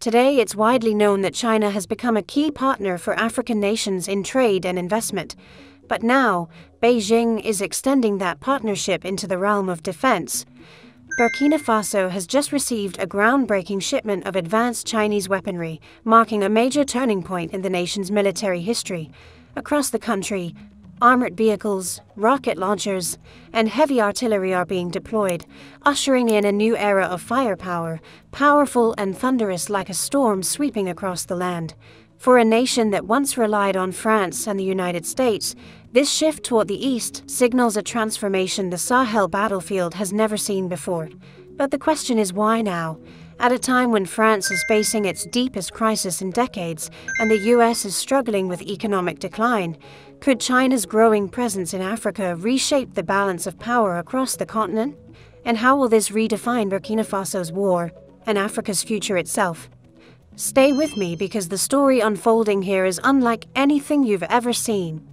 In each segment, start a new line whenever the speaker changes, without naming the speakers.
Today, it's widely known that China has become a key partner for African nations in trade and investment. But now, Beijing is extending that partnership into the realm of defense. Burkina Faso has just received a groundbreaking shipment of advanced Chinese weaponry, marking a major turning point in the nation's military history. Across the country, armored vehicles, rocket launchers, and heavy artillery are being deployed, ushering in a new era of firepower, powerful and thunderous like a storm sweeping across the land. For a nation that once relied on France and the United States, this shift toward the east signals a transformation the Sahel battlefield has never seen before. But the question is, why now? At a time when France is facing its deepest crisis in decades and the US is struggling with economic decline, could China's growing presence in Africa reshape the balance of power across the continent? And how will this redefine Burkina Faso's war and Africa's future itself? Stay with me because the story unfolding here is unlike anything you've ever seen.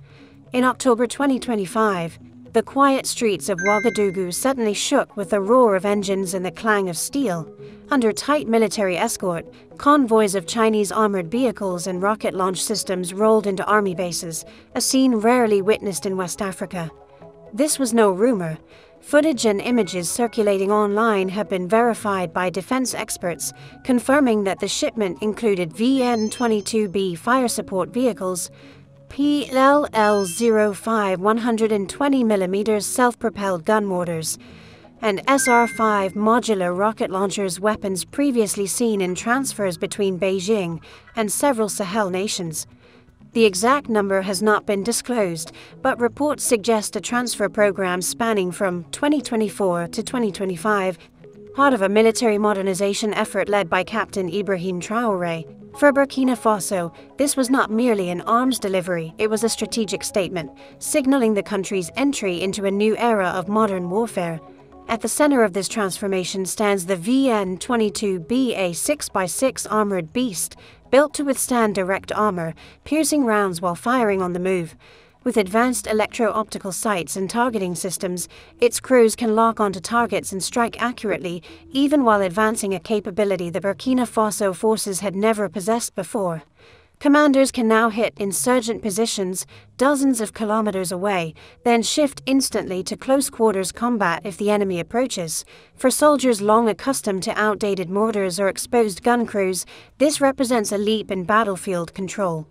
In October 2025, the quiet streets of Ouagadougou suddenly shook with the roar of engines and the clang of steel. Under tight military escort, convoys of Chinese armored vehicles and rocket launch systems rolled into army bases, a scene rarely witnessed in West Africa. This was no rumor. Footage and images circulating online have been verified by defense experts, confirming that the shipment included VN-22B fire support vehicles, PLL-05 120mm self-propelled gun mortars, and SR-5 modular rocket launchers, weapons previously seen in transfers between Beijing and several Sahel nations. The exact number has not been disclosed, but reports suggest a transfer program spanning from 2024 to 2025, part of a military modernization effort led by Captain Ibrahim Traoré. For Burkina Faso, this was not merely an arms delivery, it was a strategic statement, signaling the country's entry into a new era of modern warfare. At the center of this transformation stands the VN-22B, a 6x6 armored beast, built to withstand direct armor, piercing rounds while firing on the move. With advanced electro-optical sights and targeting systems, its crews can lock onto targets and strike accurately, even while advancing a capability the Burkina Faso forces had never possessed before. Commanders can now hit insurgent positions dozens of kilometers away, then shift instantly to close-quarters combat if the enemy approaches. For soldiers long accustomed to outdated mortars or exposed gun crews, this represents a leap in battlefield control.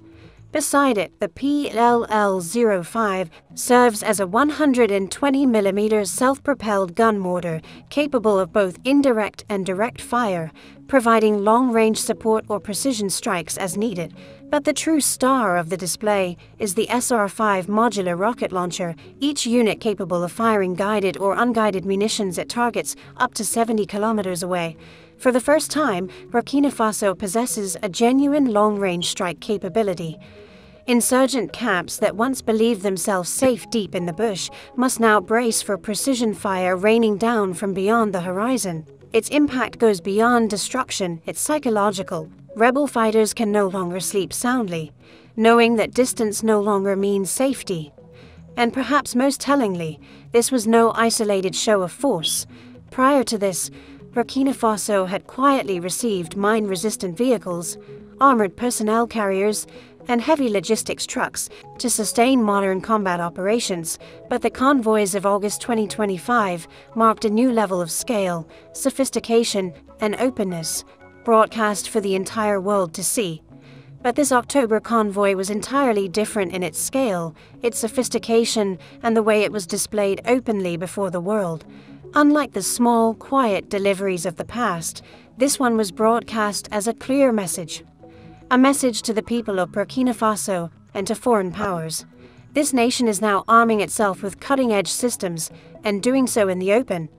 Beside it, the PLL-05 serves as a 120mm self-propelled gun mortar capable of both indirect and direct fire, providing long-range support or precision strikes as needed. But the true star of the display is the SR-5 modular rocket launcher, each unit capable of firing guided or unguided munitions at targets up to 70 kilometers away. For the first time, Burkina Faso possesses a genuine long-range strike capability. Insurgent camps that once believed themselves safe deep in the bush must now brace for precision fire raining down from beyond the horizon. Its impact goes beyond destruction, it's psychological. Rebel fighters can no longer sleep soundly, knowing that distance no longer means safety. And perhaps most tellingly, this was no isolated show of force. Prior to this, Burkina Faso had quietly received mine-resistant vehicles, armored personnel carriers, and heavy logistics trucks to sustain modern combat operations, but the convoys of August 2025 marked a new level of scale, sophistication, and openness, broadcast for the entire world to see. But this October convoy was entirely different in its scale, its sophistication, and the way it was displayed openly before the world. Unlike the small, quiet deliveries of the past, this one was broadcast as a clear message. A message to the people of Burkina Faso and to foreign powers. This nation is now arming itself with cutting-edge systems, and doing so in the open.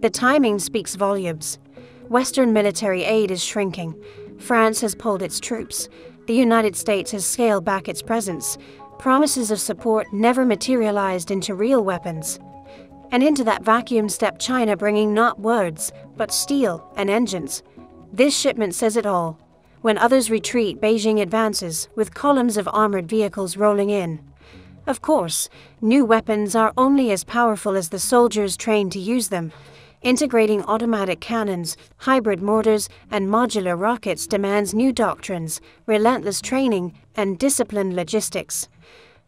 The timing speaks volumes. Western military aid is shrinking. France has pulled its troops. The United States has scaled back its presence. Promises of support never materialized into real weapons. And into that vacuum stepped China, bringing not words, but steel and engines. This shipment says it all. When others retreat, Beijing advances, with columns of armored vehicles rolling in. Of course, new weapons are only as powerful as the soldiers trained to use them. Integrating automatic cannons, hybrid mortars, and modular rockets demands new doctrines, relentless training, and disciplined logistics.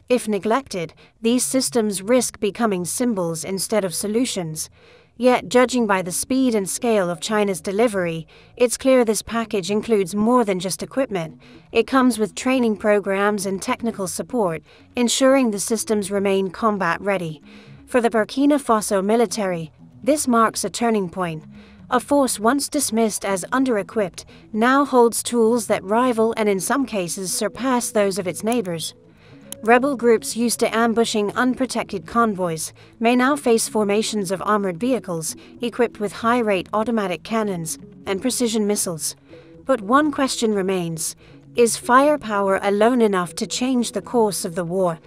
If neglected, these systems risk becoming symbols instead of solutions. Yet, judging by the speed and scale of China's delivery, it's clear this package includes more than just equipment. It comes with training programs and technical support, ensuring the systems remain combat-ready. For the Burkina Faso military, this marks a turning point. A force once dismissed as under-equipped now holds tools that rival and in some cases surpass those of its neighbors. Rebel groups used to ambushing unprotected convoys may now face formations of armored vehicles equipped with high-rate automatic cannons and precision missiles. But one question remains: is firepower alone enough to change the course of the war?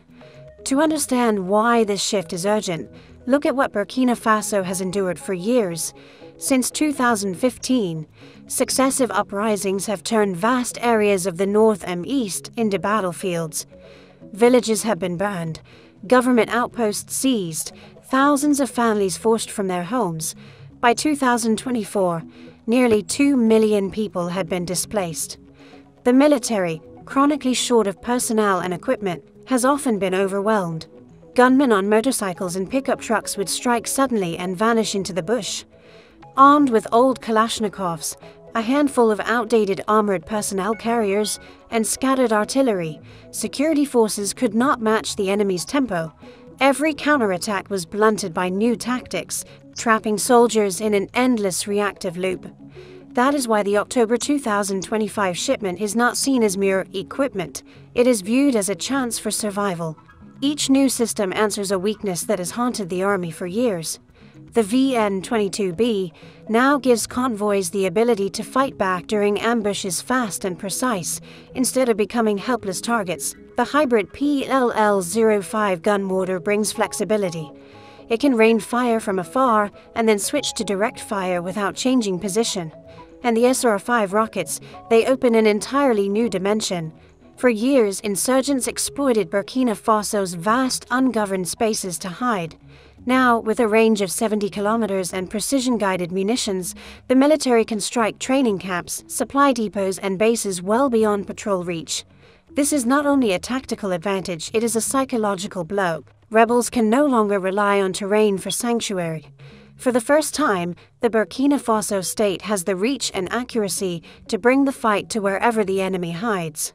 To understand why this shift is urgent, look at what Burkina Faso has endured for years. Since 2015, successive uprisings have turned vast areas of the north and east into battlefields. Villages have been burned, government outposts seized, thousands of families forced from their homes. By 2024, nearly 2 million people had been displaced. The military, chronically short of personnel and equipment, has often been overwhelmed. Gunmen on motorcycles and pickup trucks would strike suddenly and vanish into the bush. Armed with old Kalashnikovs, a handful of outdated armored personnel carriers, and scattered artillery, security forces could not match the enemy's tempo. Every counterattack was blunted by new tactics, trapping soldiers in an endless reactive loop. That is why the October 2025 shipment is not seen as mere equipment. It is viewed as a chance for survival. Each new system answers a weakness that has haunted the army for years. The VN-22B now gives convoys the ability to fight back during ambushes fast and precise, instead of becoming helpless targets. The hybrid PLL-05 gun mortar brings flexibility. It can rain fire from afar and then switch to direct fire without changing position. And the SR-5 rockets, they open an entirely new dimension. For years, insurgents exploited Burkina Faso's vast, ungoverned spaces to hide. Now, with a range of 70 kilometers and precision-guided munitions, the military can strike training camps, supply depots, and bases well beyond patrol reach. This is not only a tactical advantage, it is a psychological blow. Rebels can no longer rely on terrain for sanctuary. For the first time, the Burkina Faso state has the reach and accuracy to bring the fight to wherever the enemy hides.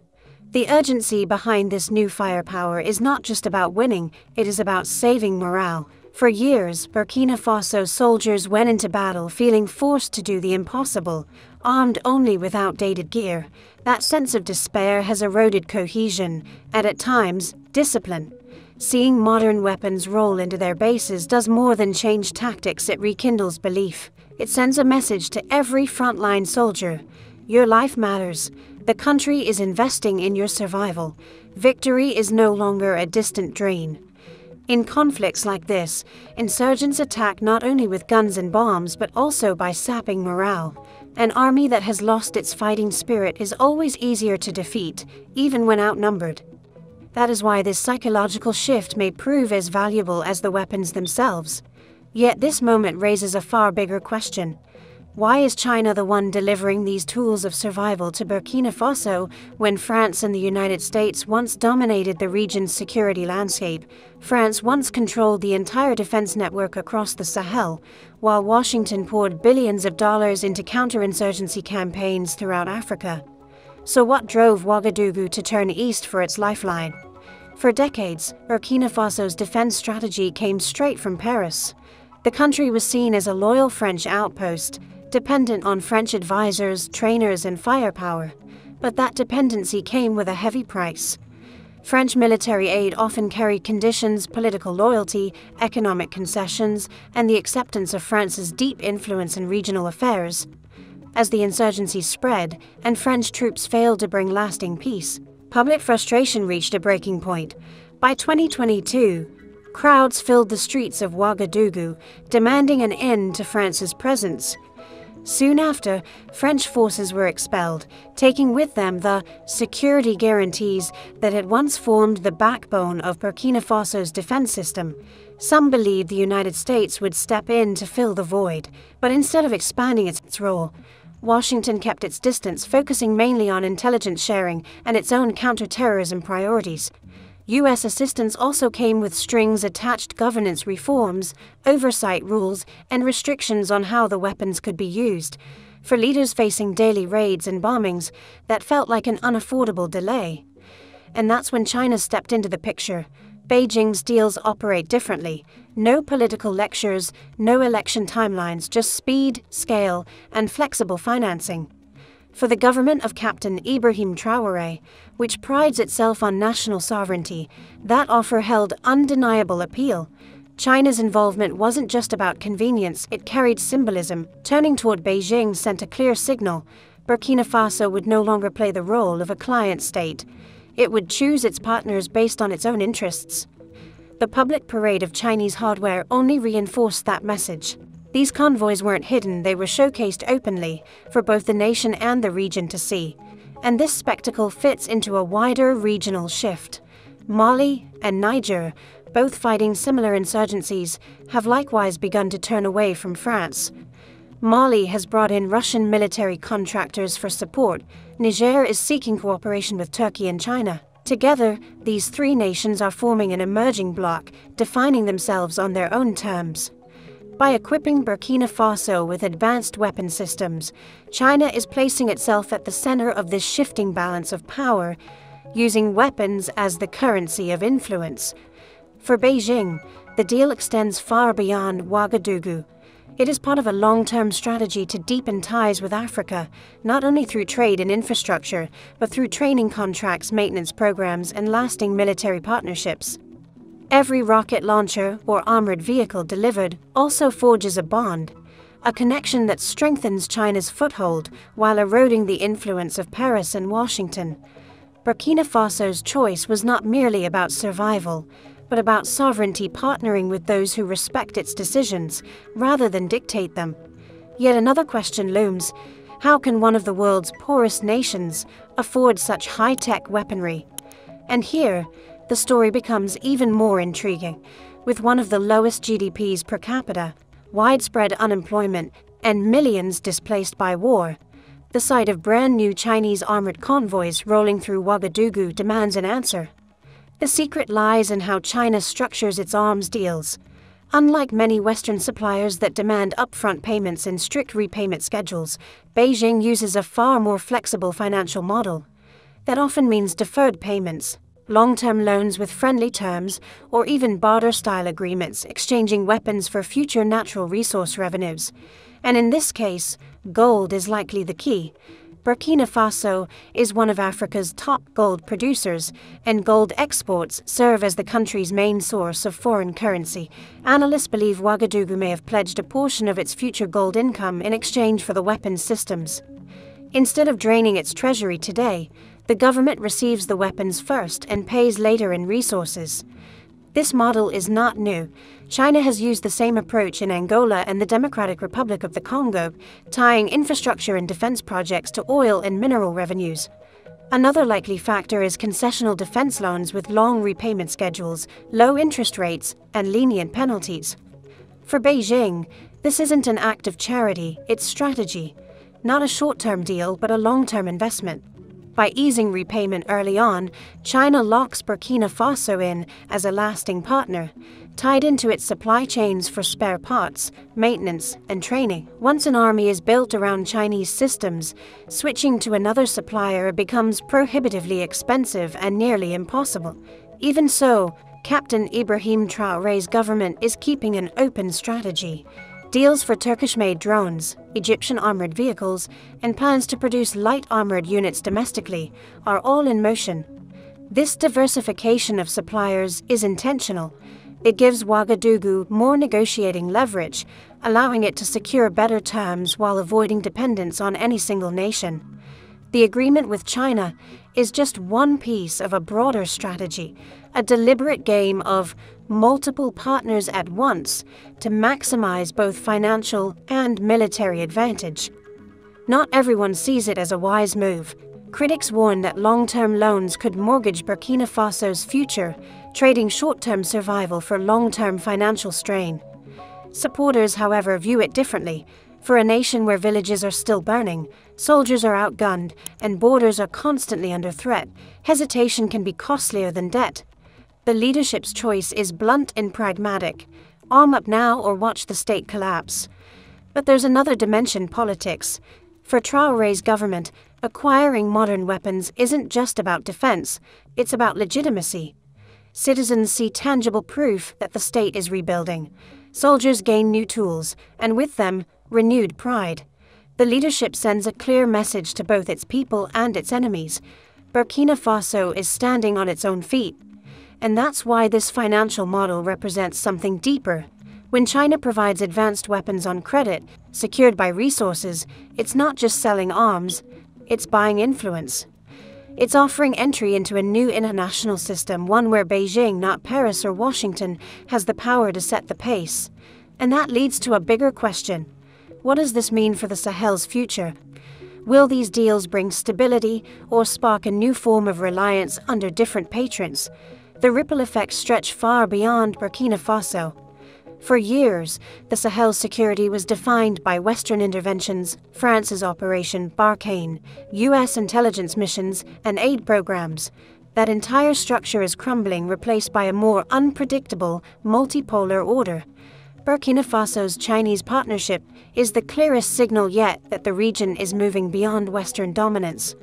The urgency behind this new firepower is not just about winning, it is about saving morale. For years, Burkina Faso soldiers went into battle feeling forced to do the impossible, armed only with outdated gear. That sense of despair has eroded cohesion, and at times, discipline. Seeing modern weapons roll into their bases does more than change tactics, it rekindles belief. It sends a message to every frontline soldier: your life matters. The country is investing in your survival. Victory is no longer a distant dream. In conflicts like this, insurgents attack not only with guns and bombs but also by sapping morale. An army that has lost its fighting spirit is always easier to defeat, even when outnumbered. That is why this psychological shift may prove as valuable as the weapons themselves. Yet this moment raises a far bigger question. Why is China the one delivering these tools of survival to Burkina Faso when France and the United States once dominated the region's security landscape? France once controlled the entire defense network across the Sahel, while Washington poured billions of dollars into counterinsurgency campaigns throughout Africa. So what drove Ouagadougou to turn east for its lifeline? For decades, Burkina Faso's defense strategy came straight from Paris. The country was seen as a loyal French outpost, dependent on French advisors, trainers, and firepower. But that dependency came with a heavy price. French military aid often carried conditions, political loyalty, economic concessions, and the acceptance of France's deep influence in regional affairs. As the insurgency spread, and French troops failed to bring lasting peace, public frustration reached a breaking point. By 2022, crowds filled the streets of Ouagadougou, demanding an end to France's presence. Soon after, French forces were expelled, taking with them the security guarantees that had once formed the backbone of Burkina Faso's defense system. Some believed the United States would step in to fill the void, but instead of expanding its role, Washington kept its distance, focusing mainly on intelligence sharing and its own counterterrorism priorities. U.S. assistance also came with strings attached: governance reforms, oversight rules, and restrictions on how the weapons could be used. For leaders facing daily raids and bombings, that felt like an unaffordable delay. And that's when China stepped into the picture. Beijing's deals operate differently. No political lectures, no election timelines, just speed, scale, and flexible financing. For the government of Captain Ibrahim Traoré, which prides itself on national sovereignty, that offer held undeniable appeal. China's involvement wasn't just about convenience, it carried symbolism. Turning toward Beijing sent a clear signal: Burkina Faso would no longer play the role of a client state. It would choose its partners based on its own interests. The public parade of Chinese hardware only reinforced that message. These convoys weren't hidden, they were showcased openly, for both the nation and the region to see. And this spectacle fits into a wider regional shift. Mali and Niger, both fighting similar insurgencies, have likewise begun to turn away from France. Mali has brought in Russian military contractors for support. Niger is seeking cooperation with Turkey and China. Together, these three nations are forming an emerging bloc, defining themselves on their own terms. By equipping Burkina Faso with advanced weapon systems, China is placing itself at the center of this shifting balance of power, using weapons as the currency of influence. For Beijing, the deal extends far beyond Ouagadougou. It is part of a long-term strategy to deepen ties with Africa, not only through trade and infrastructure, but through training contracts, maintenance programs, and lasting military partnerships. Every rocket launcher or armored vehicle delivered also forges a bond, a connection that strengthens China's foothold while eroding the influence of Paris and Washington. Burkina Faso's choice was not merely about survival, but about sovereignty, partnering with those who respect its decisions, rather than dictate them. Yet another question looms: how can one of the world's poorest nations afford such high-tech weaponry? And here, the story becomes even more intriguing. With one of the lowest GDPs per capita, widespread unemployment, and millions displaced by war, the sight of brand new Chinese armored convoys rolling through Ouagadougou demands an answer. The secret lies in how China structures its arms deals. Unlike many Western suppliers that demand upfront payments and strict repayment schedules, Beijing uses a far more flexible financial model. That often means deferred payments, long-term loans with friendly terms, or even barter-style agreements, exchanging weapons for future natural resource revenues. And in this case, gold is likely the key. Burkina Faso is one of Africa's top gold producers, and gold exports serve as the country's main source of foreign currency. Analysts believe Ouagadougou may have pledged a portion of its future gold income in exchange for the weapons systems. Instead of draining its treasury today, the government receives the weapons first and pays later in resources. This model is not new. China has used the same approach in Angola and the Democratic Republic of the Congo, tying infrastructure and defense projects to oil and mineral revenues. Another likely factor is concessional defense loans with long repayment schedules, low interest rates, and lenient penalties. For Beijing, this isn't an act of charity, it's strategy. Not a short-term deal, but a long-term investment. By easing repayment early on, China locks Burkina Faso in as a lasting partner, tied into its supply chains for spare parts, maintenance, and training. Once an army is built around Chinese systems, switching to another supplier becomes prohibitively expensive and nearly impossible. Even so, Captain Ibrahim Traoré's government is keeping an open strategy. Deals for Turkish-made drones, Egyptian armored vehicles, and plans to produce light armored units domestically are all in motion. This diversification of suppliers is intentional. It gives Ouagadougou more negotiating leverage, allowing it to secure better terms while avoiding dependence on any single nation. The agreement with China is just one piece of a broader strategy, a deliberate game of multiple partners at once to maximize both financial and military advantage. Not everyone sees it as a wise move. Critics warn that long-term loans could mortgage Burkina Faso's future, trading short-term survival for long-term financial strain. Supporters, however, view it differently. For a nation where villages are still burning, soldiers are outgunned, and borders are constantly under threat, hesitation can be costlier than debt. The leadership's choice is blunt and pragmatic: arm up now or watch the state collapse. But there's another dimension: politics. For Traoré's government, acquiring modern weapons isn't just about defense, it's about legitimacy. Citizens see tangible proof that the state is rebuilding. Soldiers gain new tools, and with them, renewed pride. The leadership sends a clear message to both its people and its enemies: Burkina Faso is standing on its own feet. And that's why this financial model represents something deeper. When China provides advanced weapons on credit, secured by resources, it's not just selling arms, it's buying influence. It's offering entry into a new international system, one where Beijing, not Paris or Washington, has the power to set the pace. And that leads to a bigger question. What does this mean for the Sahel's future? Will these deals bring stability or spark a new form of reliance under different patrons? The ripple effects stretch far beyond Burkina Faso. For years, the Sahel's security was defined by Western interventions, France's Operation Barkhane, U.S. intelligence missions, and aid programs. That entire structure is crumbling, replaced by a more unpredictable, multipolar order. Burkina Faso's Chinese partnership is the clearest signal yet that the region is moving beyond Western dominance.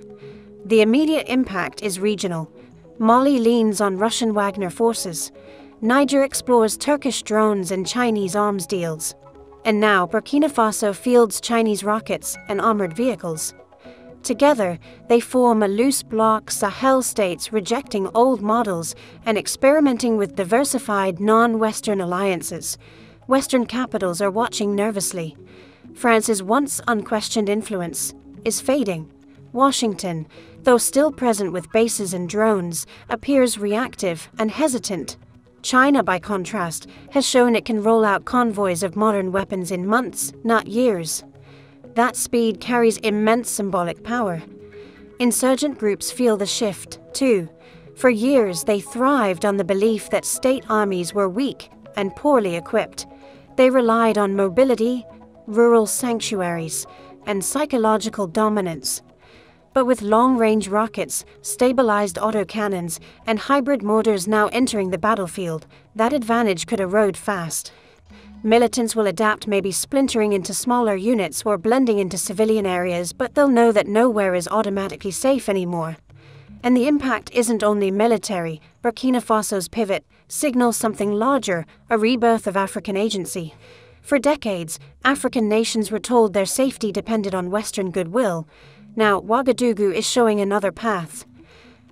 The immediate impact is regional. Mali leans on Russian Wagner forces. Niger explores Turkish drones and Chinese arms deals. And now Burkina Faso fields Chinese rockets and armored vehicles. Together, they form a loose bloc Sahel states rejecting old models and experimenting with diversified non-Western alliances. Western capitals are watching nervously. France's once unquestioned influence is fading. Washington, though still present with bases and drones, appears reactive and hesitant. China, by contrast, has shown it can roll out convoys of modern weapons in months, not years. That speed carries immense symbolic power. Insurgent groups feel the shift, too. For years, they thrived on the belief that state armies were weak and poorly equipped. They relied on mobility, rural sanctuaries, and psychological dominance. But with long-range rockets, stabilized autocannons, and hybrid mortars now entering the battlefield, that advantage could erode fast. Militants will adapt, maybe splintering into smaller units or blending into civilian areas, but they'll know that nowhere is automatically safe anymore. And the impact isn't only military. Burkina Faso's pivot signals something larger, a rebirth of African agency. For decades, African nations were told their safety depended on Western goodwill. Now, Ouagadougou is showing another path.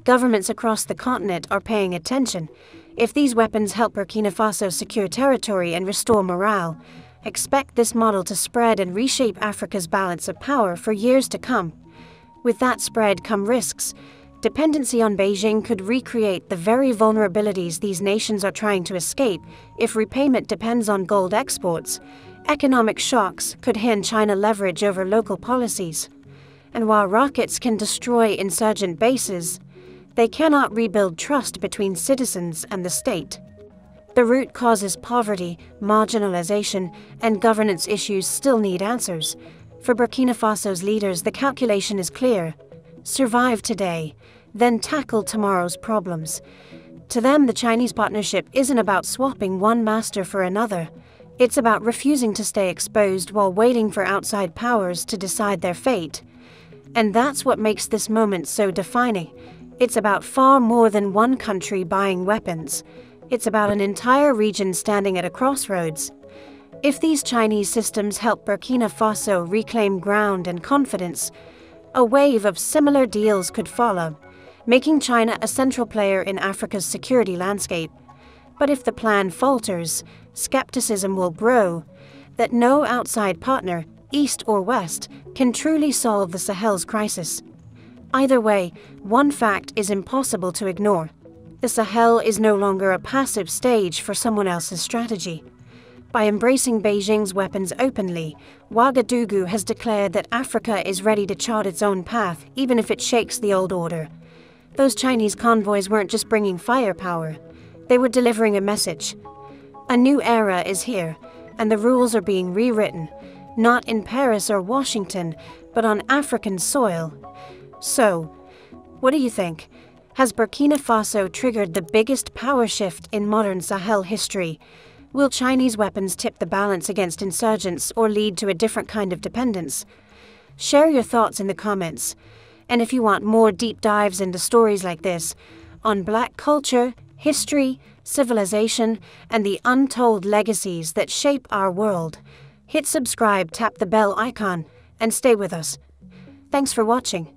Governments across the continent are paying attention. If these weapons help Burkina Faso secure territory and restore morale, expect this model to spread and reshape Africa's balance of power for years to come. With that spread come risks. Dependency on Beijing could recreate the very vulnerabilities these nations are trying to escape if repayment depends on gold exports. Economic shocks could hand China leverage over local policies. And while rockets can destroy insurgent bases, they cannot rebuild trust between citizens and the state. The root causes poverty, marginalization, and governance issues still need answers. For Burkina Faso's leaders, the calculation is clear. Survive today, then tackle tomorrow's problems. To them, the Chinese partnership isn't about swapping one master for another. It's about refusing to stay exposed while waiting for outside powers to decide their fate. And that's what makes this moment so defining. It's about far more than one country buying weapons. It's about an entire region standing at a crossroads. If these Chinese systems help Burkina Faso reclaim ground and confidence, a wave of similar deals could follow, making China a central player in Africa's security landscape. But if the plan falters, skepticism will grow that no outside partner, East or West, can truly solve the Sahel's crisis. Either way, one fact is impossible to ignore. The Sahel is no longer a passive stage for someone else's strategy. By embracing Beijing's weapons openly, Ouagadougou has declared that Africa is ready to chart its own path, even if it shakes the old order. Those Chinese convoys weren't just bringing firepower, they were delivering a message. A new era is here, and the rules are being rewritten, not in Paris or Washington, but on African soil. So, what do you think? Has Burkina Faso triggered the biggest power shift in modern Sahel history? Will Chinese weapons tip the balance against insurgents or lead to a different kind of dependence? Share your thoughts in the comments. And if you want more deep dives into stories like this, on Black culture, history, civilization, and the untold legacies that shape our world, hit subscribe, tap the bell icon, and stay with us. Thanks for watching.